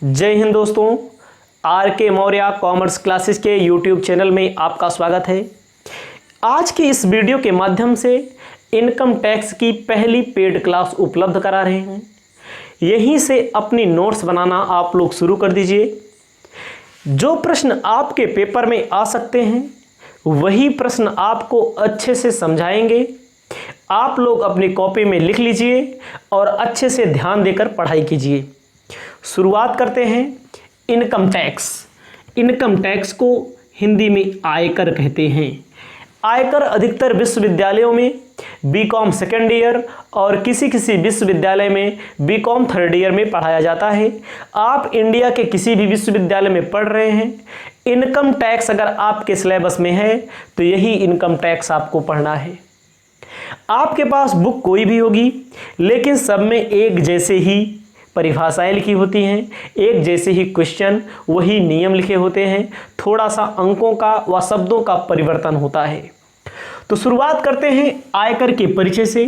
जय हिंद दोस्तों, आर के मौर्य कॉमर्स क्लासेस के यूट्यूब चैनल में आपका स्वागत है। आज की इस वीडियो के माध्यम से इनकम टैक्स की पहली पेड क्लास उपलब्ध करा रहे हैं। यहीं से अपनी नोट्स बनाना आप लोग शुरू कर दीजिए। जो प्रश्न आपके पेपर में आ सकते हैं वही प्रश्न आपको अच्छे से समझाएंगे। आप लोग अपनी कॉपी में लिख लीजिए और अच्छे से ध्यान देकर पढ़ाई कीजिए। शुरुआत करते हैं। Income tax. इनकम टैक्स को हिंदी में आयकर कहते हैं। आयकर अधिकतर विश्वविद्यालयों में बीकॉम सेकेंड ईयर और किसी किसी विश्वविद्यालय में बीकॉम थर्ड ईयर में पढ़ाया जाता है। आप इंडिया के किसी भी विश्वविद्यालय में पढ़ रहे हैं, इनकम टैक्स अगर आपके सिलेबस में है तो यही इनकम टैक्स आपको पढ़ना है। आपके पास बुक कोई भी होगी, लेकिन सब में एक जैसे ही परिभाषाएं लिखी होती हैं, एक जैसे ही क्वेश्चन, वही नियम लिखे होते हैं। थोड़ा सा अंकों का व शब्दों का परिवर्तन होता है। तो शुरुआत करते हैं आयकर के परिचय से।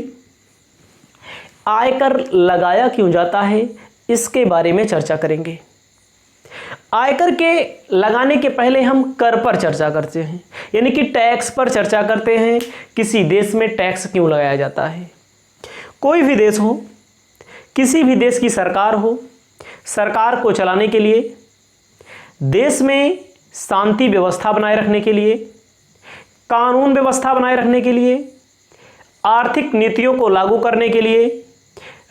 आयकर लगाया क्यों जाता है, इसके बारे में चर्चा करेंगे। आयकर के लगाने के पहले हम कर पर चर्चा करते हैं, यानी कि टैक्स पर चर्चा करते हैं। किसी देश में टैक्स क्यों लगाया जाता है। कोई भी देश हो, किसी भी देश की सरकार हो, सरकार को चलाने के लिए, देश में शांति व्यवस्था बनाए रखने के लिए, कानून व्यवस्था बनाए रखने के लिए, आर्थिक नीतियों को लागू करने के लिए,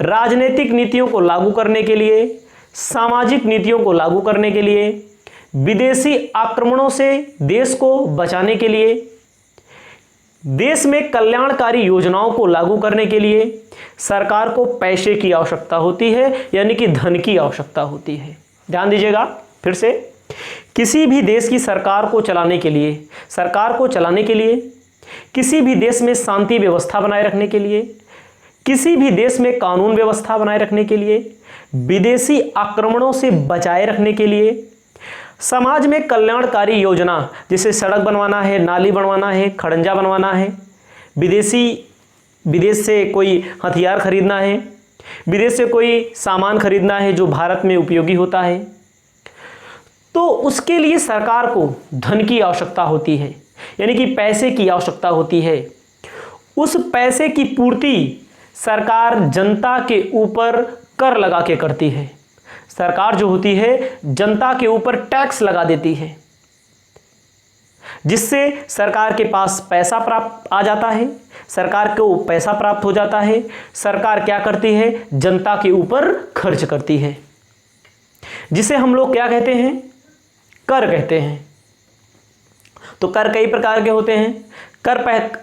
राजनीतिक नीतियों को लागू करने के लिए, सामाजिक नीतियों को लागू करने के लिए, विदेशी आक्रमणों से देश को बचाने के लिए, देश में कल्याणकारी योजनाओं को लागू करने के लिए सरकार को पैसे की आवश्यकता होती है, यानी कि धन की आवश्यकता होती है। ध्यान दीजिएगा फिर से। किसी भी देश की सरकार को चलाने के लिए, किसी भी देश में शांति व्यवस्था बनाए रखने के लिए, किसी भी देश में कानून व्यवस्था बनाए रखने के लिए, विदेशी आक्रमणों से बचाए रखने के लिए, समाज में कल्याणकारी योजना जैसे सड़क बनवाना है, नाली बनवाना है, खड़ंजा बनवाना है, विदेश से कोई हथियार खरीदना है, विदेश से कोई सामान खरीदना है जो भारत में उपयोगी होता है, तो उसके लिए सरकार को धन की आवश्यकता होती है, यानी कि पैसे की आवश्यकता होती है। उस पैसे की पूर्ति सरकार जनता के ऊपर कर लगा के करती है। सरकार जो होती है जनता के ऊपर टैक्स लगा देती है, जिससे सरकार के पास पैसा प्राप्त आ जाता है, सरकार को पैसा प्राप्त हो जाता है। सरकार क्या करती है, जनता के ऊपर खर्च करती है, जिसे हम लोग क्या कहते हैं, कर कहते हैं। तो कर कई प्रकार के होते हैं। कर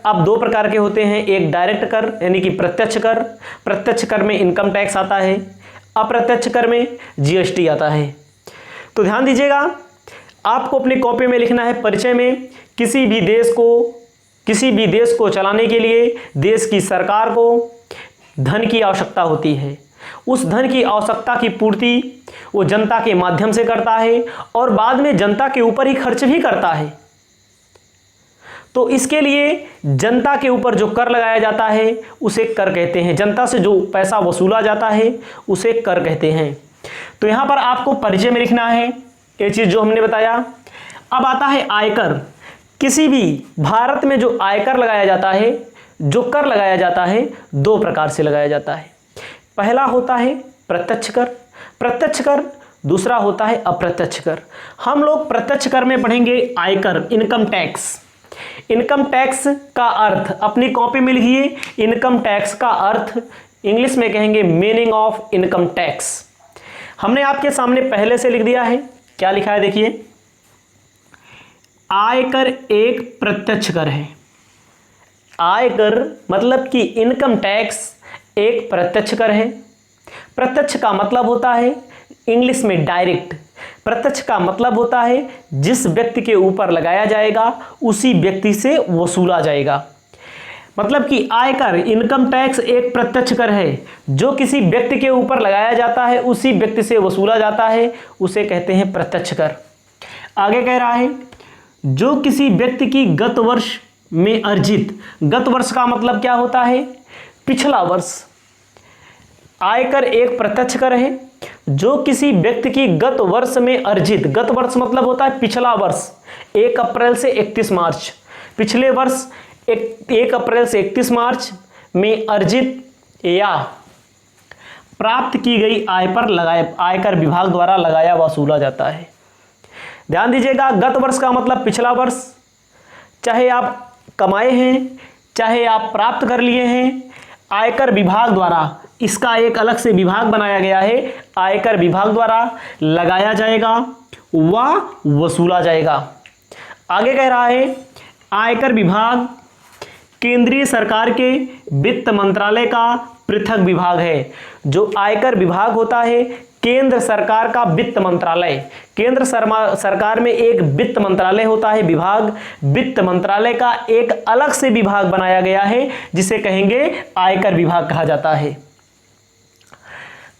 अब दो प्रकार के होते हैं। एक डायरेक्ट कर यानी कि प्रत्यक्ष कर। प्रत्यक्ष कर में इनकम टैक्स आता है, अप्रत्यक्ष कर में जीएसटी आता है। तो ध्यान दीजिएगा, आपको अपनी कॉपी में लिखना है परिचय में, किसी भी देश को चलाने के लिए देश की सरकार को धन की आवश्यकता होती है। उस धन की आवश्यकता की पूर्ति वो जनता के माध्यम से करता है और बाद में जनता के ऊपर ही खर्च भी करता है। तो इसके लिए जनता के ऊपर जो कर लगाया जाता है उसे कर कहते हैं। जनता से जो पैसा वसूला जाता है उसे कर कहते हैं। तो यहां पर आपको परिचय में लिखना है ये चीज जो हमने बताया। अब आता है आयकर। किसी भी भारत में जो आयकर लगाया जाता है, जो कर लगाया जाता है, दो प्रकार से लगाया जाता है। पहला होता है प्रत्यक्ष कर, दूसरा होता है अप्रत्यक्ष कर। हम लोग प्रत्यक्ष कर में पढ़ेंगे आयकर, इनकम टैक्स। इनकम टैक्स का अर्थ अपनी कॉपी में लिखिए। इनकम टैक्स का अर्थ इंग्लिश में कहेंगे मीनिंग ऑफ इनकम टैक्स। हमने आपके सामने पहले से लिख दिया है। क्या लिखा है देखिए, आयकर एक प्रत्यक्ष कर है। आयकर मतलब कि इनकम टैक्स एक प्रत्यक्ष कर है। प्रत्यक्ष का मतलब होता है इंग्लिश में डायरेक्ट। प्रत्यक्ष का मतलब होता है जिस व्यक्ति के ऊपर लगाया जाएगा उसी व्यक्ति से वसूला जाएगा। मतलब कि आयकर, इनकम टैक्स एक प्रत्यक्ष कर है, जो किसी व्यक्ति के ऊपर लगाया जाता है उसी व्यक्ति से वसूला जाता है, उसे कहते हैं प्रत्यक्ष कर। आगे कह रहा है जो किसी व्यक्ति की गत वर्ष में अर्जित, गत वर्ष का मतलब क्या होता है, पिछला वर्ष। आयकर एक प्रत्यक्ष कर है जो किसी व्यक्ति की गत वर्ष में अर्जित, गत वर्ष मतलब होता है पिछला वर्ष, 1 अप्रैल से 31 मार्च, पिछले वर्ष 1 अप्रैल से 31 मार्च में अर्जित या प्राप्त की गई आय पर आयकर विभाग द्वारा लगाया वसूला जाता है। ध्यान दीजिएगा, गत वर्ष का मतलब पिछला वर्ष, चाहे आप कमाए हैं चाहे आप प्राप्त कर लिए हैं, आयकर विभाग द्वारा, इसका एक अलग से विभाग बनाया गया है, आयकर विभाग द्वारा लगाया जाएगा व वसूला जाएगा। आगे कह रहा है आयकर विभाग केंद्रीय सरकार के वित्त मंत्रालय का पृथक विभाग है। जो आयकर विभाग होता है केंद्र सरकार का वित्त मंत्रालय, केंद्र सरकार में एक वित्त मंत्रालय होता है विभाग, वित्त मंत्रालय का एक अलग से विभाग बनाया गया है जिसे कहेंगे आयकर विभाग कहा जाता है।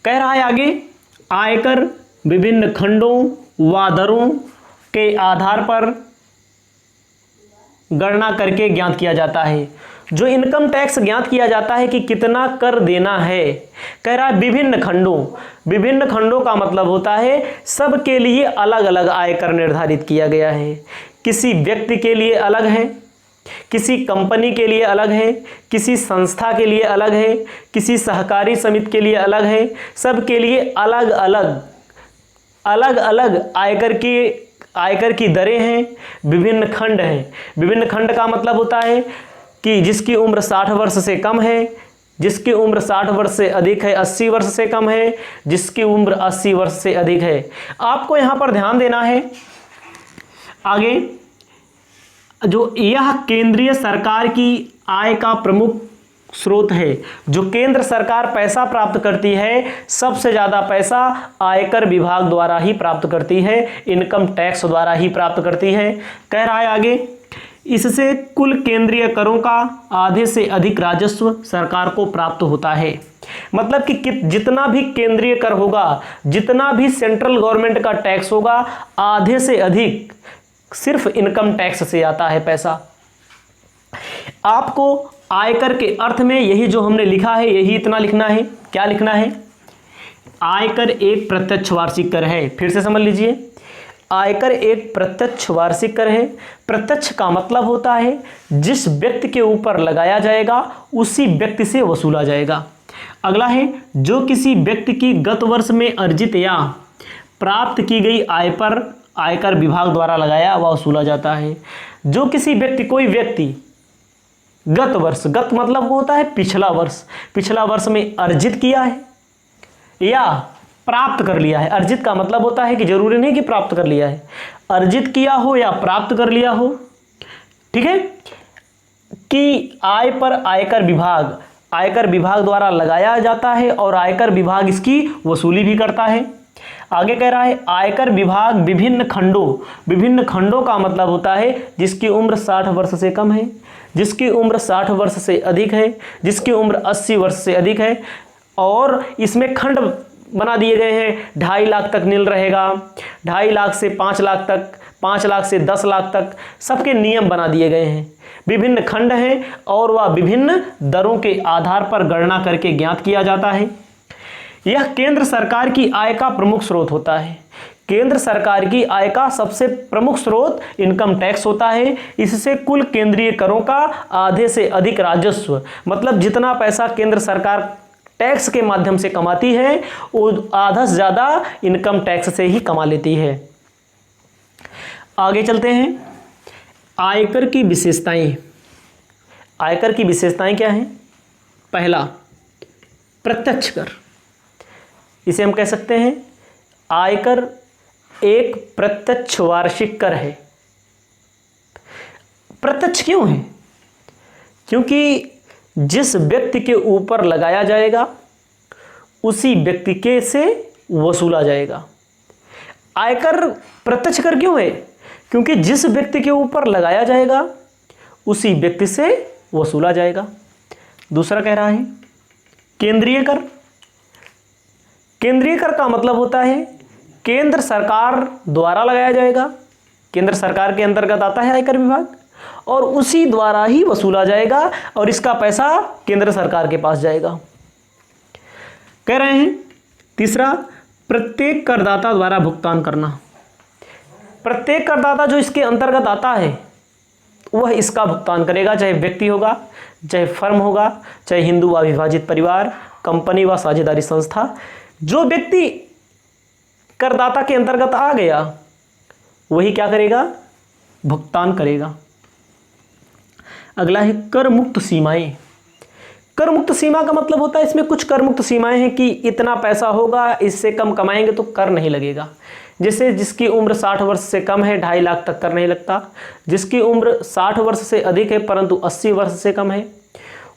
कह रहा है आगे आयकर विभिन्न खंडों व दरों के आधार पर गणना करके ज्ञात किया जाता है। जो इनकम टैक्स ज्ञात किया जाता है कि कितना कर देना है, कह रहा है विभिन्न खंडों, विभिन्न खंडों का मतलब होता है सबके लिए अलग अलग आयकर निर्धारित किया गया है। किसी व्यक्ति के लिए अलग है, किसी कंपनी के लिए अलग है, किसी संस्था के लिए अलग है, किसी सहकारी समिति के लिए अलग है, सबके लिए अलग अलग आयकर की दरें हैं, विभिन्न खंड हैं। विभिन्न खंड का मतलब होता है कि जिसकी उम्र 60 वर्ष से कम है, जिसकी उम्र 60 वर्ष से अधिक है, 80 वर्ष से कम है, जिसकी उम्र 80 वर्ष से अधिक है। आपको यहाँ पर ध्यान देना है आगे, जो यह केंद्रीय सरकार की आय का प्रमुख स्रोत है। जो केंद्र सरकार पैसा प्राप्त करती है, सबसे ज़्यादा पैसा आयकर विभाग द्वारा ही प्राप्त करती है, इनकम टैक्स द्वारा ही प्राप्त करती है। कह रहा है आगे इससे कुल केंद्रीय करों का आधे से अधिक राजस्व सरकार को प्राप्त होता है। मतलब कि जितना भी केंद्रीय कर होगा, जितना भी सेंट्रल गवर्नमेंट का टैक्स होगा, आधे से अधिक सिर्फ इनकम टैक्स से आता है पैसा। आपको आयकर के अर्थ में यही जो हमने लिखा है यही इतना लिखना है। क्या लिखना है? आयकर एक प्रत्यक्ष वार्षिक कर है। फिर से समझ लीजिए, आयकर एक प्रत्यक्ष वार्षिक कर है। प्रत्यक्ष का मतलब होता है जिस व्यक्ति के ऊपर लगाया जाएगा उसी व्यक्ति से वसूला जाएगा। अगला है जो किसी व्यक्ति की गत वर्ष में अर्जित या प्राप्त की गई आय पर आयकर विभाग द्वारा लगाया व वसूला जाता है। जो किसी व्यक्ति, कोई व्यक्ति गत वर्ष, गत मतलब होता है पिछला वर्ष, पिछला वर्ष में अर्जित किया है या प्राप्त कर लिया है। अर्जित का मतलब होता है कि जरूरी नहीं कि प्राप्त कर लिया है, अर्जित किया हो या प्राप्त कर लिया हो, ठीक है, कि आय पर आयकर विभाग द्वारा लगाया जाता है और आयकर विभाग इसकी वसूली भी करता है। आगे कह रहा है आयकर विभाग विभिन्न खंडों का मतलब होता है जिसकी उम्र 60 वर्ष से कम है, जिसकी उम्र 60 वर्ष से अधिक है, जिसकी उम्र 80 वर्ष से अधिक है, और इसमें खंड बना दिए गए हैं। 2.5 लाख तक नील रहेगा, 2.5 लाख से 5 लाख तक, 5 लाख से 10 लाख तक, सबके नियम बना दिए गए हैं। विभिन्न खंड हैं और वह विभिन्न दरों के आधार पर गणना करके ज्ञात किया जाता है। यह केंद्र सरकार की आय का प्रमुख स्रोत होता है। केंद्र सरकार की आय का सबसे प्रमुख स्रोत इनकम टैक्स होता है। इससे कुल केंद्रीय करों का आधे से अधिक राजस्व, मतलब जितना पैसा केंद्र सरकार टैक्स के माध्यम से कमाती है वो आधा से ज़्यादा इनकम टैक्स से ही कमा लेती है। आगे चलते हैं, आयकर की विशेषताएं। आयकर की विशेषताएं क्या हैं? पहला, प्रत्यक्ष कर। इसे हम कह सकते हैं आयकर एक प्रत्यक्ष वार्षिक कर है। प्रत्यक्ष क्यों है? क्योंकि जिस व्यक्ति के ऊपर लगाया जाएगा उसी व्यक्ति के से वसूला जाएगा। आयकर प्रत्यक्ष कर क्यों है? क्योंकि जिस व्यक्ति के ऊपर लगाया जाएगा उसी व्यक्ति से वसूला जाएगा। दूसरा कह रहा है केंद्रीय कर। केंद्रीय कर का मतलब होता है केंद्र सरकार द्वारा लगाया जाएगा, केंद्र सरकार के अंतर्गत आता है आयकर विभाग, और उसी द्वारा ही वसूला जाएगा और इसका पैसा केंद्र सरकार के पास जाएगा। कह रहे हैं तीसरा, प्रत्येक करदाता द्वारा भुगतान करना। प्रत्येक करदाता जो इसके अंतर्गत आता है वह इसका भुगतान करेगा, चाहे व्यक्ति होगा, चाहे फर्म होगा, चाहे हिंदू व विभाजित परिवार, कंपनी व साझेदारी संस्था। जो व्यक्ति करदाता के अंतर्गत आ गया वही क्या करेगा, भुगतान करेगा। अगला है कर मुक्त सीमाएं। कर मुक्त सीमा का मतलब होता है इसमें कुछ कर मुक्त सीमाएं हैं कि इतना पैसा होगा, इससे कम कमाएंगे तो कर नहीं लगेगा। जैसे जिसकी उम्र 60 वर्ष से कम है 2.5 लाख तक कर नहीं लगता, जिसकी उम्र 60 वर्ष से अधिक है परंतु 80 वर्ष से कम है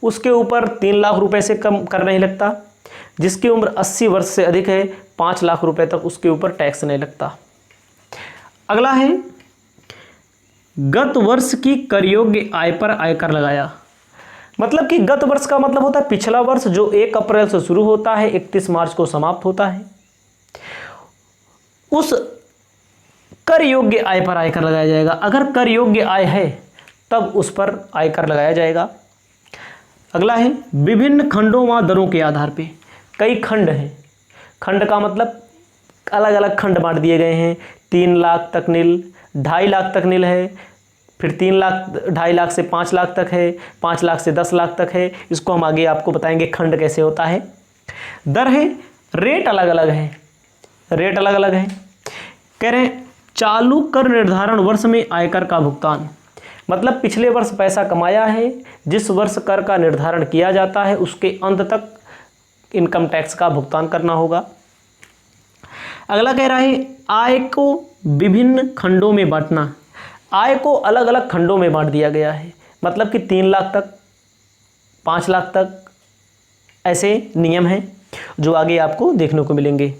उसके ऊपर 3 लाख रुपए से कम कर नहीं लगता, जिसकी उम्र 80 वर्ष से अधिक है 5 लाख रुपए तक उसके ऊपर टैक्स नहीं लगता। अगला है गत वर्ष की कर योग्य आय पर आयकर लगाया। मतलब कि गत वर्ष का मतलब होता है पिछला वर्ष जो 1 अप्रैल से शुरू होता है 31 मार्च को समाप्त होता है, उस कर योग्य आय पर आयकर लगाया जाएगा। अगर कर योग्य आय है तब उस पर आयकर लगाया जाएगा। अगला है विभिन्न खंडों व दरों के आधार पे। कई खंड हैं, खंड का मतलब अलग अलग खंड बांट दिए गए हैं। 3 लाख तक नील, 2.5 लाख तक नील है, फिर 3 लाख 2.5 लाख से 5 लाख तक है, 5 लाख से 10 लाख तक है। इसको हम आगे आपको बताएंगे खंड कैसे होता है। दर है, रेट अलग अलग है, रेट अलग अलग है। कह रहे हैं चालू कर निर्धारण वर्ष में आयकर का भुगतान। मतलब पिछले वर्ष पैसा कमाया है, जिस वर्ष कर का निर्धारण किया जाता है उसके अंत तक इनकम टैक्स का भुगतान करना होगा। अगला कह रहा है आय को विभिन्न खंडों में बांटना। आय को अलग अलग खंडों में बांट दिया गया है, मतलब कि 3 लाख तक, 5 लाख तक, ऐसे नियम हैं जो आगे आपको देखने को मिलेंगे।